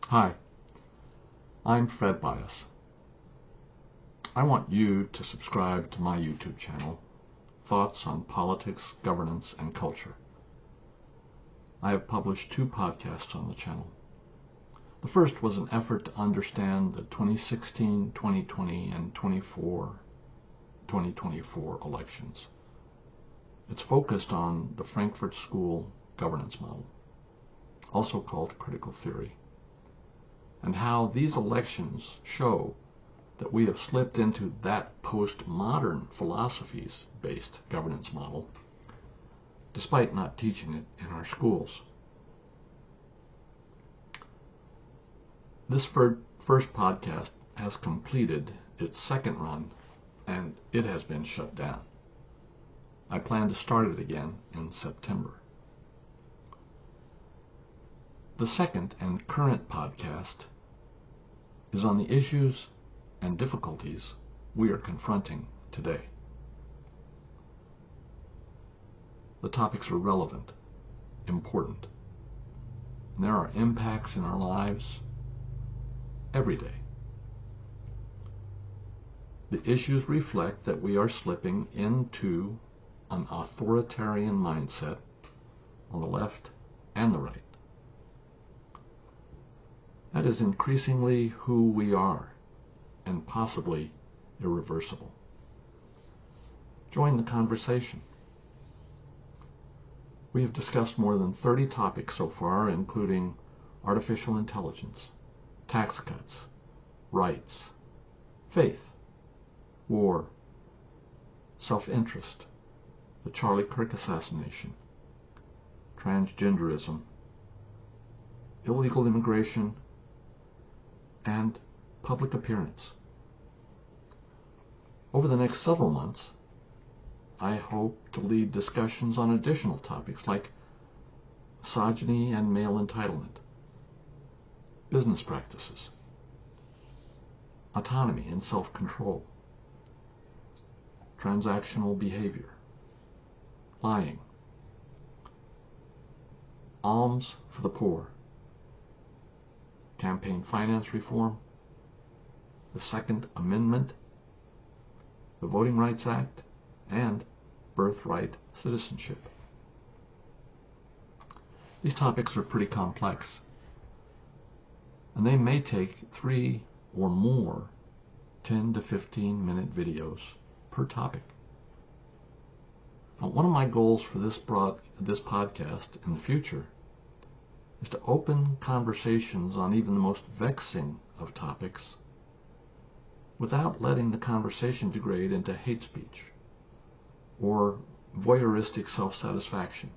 Hi, I'm Fred Bias. I want you to subscribe to my YouTube channel, Thoughts on Politics, Governance, and Culture. I have published 2 podcasts on the channel. The first was an effort to understand the 2016, 2020, and 2024 elections. It's focused on the Frankfurt School governance model, also called critical theory, and how these elections show that we have slipped into that postmodern philosophies-based governance model, despite not teaching it in our schools. This first podcast has completed its second run, and it has been shut down. I plan to start it again in September. The second and current podcast is on the issues and difficulties we are confronting today. The topics are relevant, important, and there are impacts in our lives every day. The issues reflect that we are slipping into an authoritarian mindset on the left and the right. That is increasingly who we are, and possibly irreversible. Join the conversation. We have discussed more than 30 topics so far, including artificial intelligence, tax cuts, rights, faith, war, self-interest, the Charlie Kirk assassination, transgenderism, illegal immigration, and public appearance. Over the next several months, I hope to lead discussions on additional topics like misogyny and male entitlement, business practices, autonomy and self-control, transactional behavior, lying, alms for the poor, campaign finance reform, the Second Amendment, the Voting Rights Act, and birthright citizenship. These topics are pretty complex, and they may take 3 or more 10 to 15 minute videos per topic. Now, one of my goals for this podcast in the future is to open conversations on even the most vexing of topics without letting the conversation degrade into hate speech or voyeuristic self-satisfaction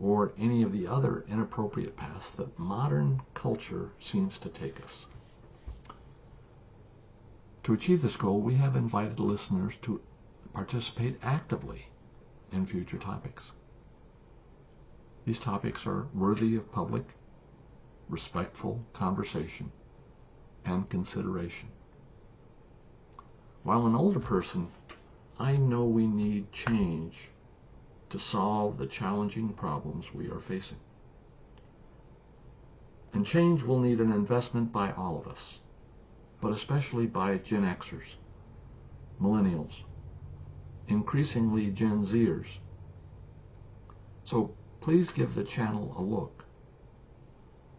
or any of the other inappropriate paths that modern culture seems to take us. To achieve this goal, we have invited listeners to participate actively in future topics. These topics are worthy of public, respectful conversation and consideration. While an older person, I know we need change to solve the challenging problems we are facing. And change will need an investment by all of us, but especially by Gen Xers, millennials, increasingly Gen Zers. So please give the channel a look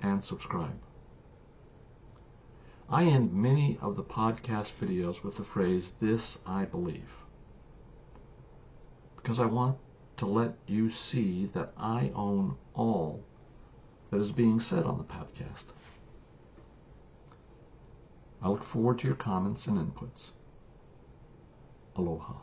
and subscribe. I end many of the podcast videos with the phrase, "This I believe," because I want to let you see that I own all that is being said on the podcast. I look forward to your comments and inputs. Aloha.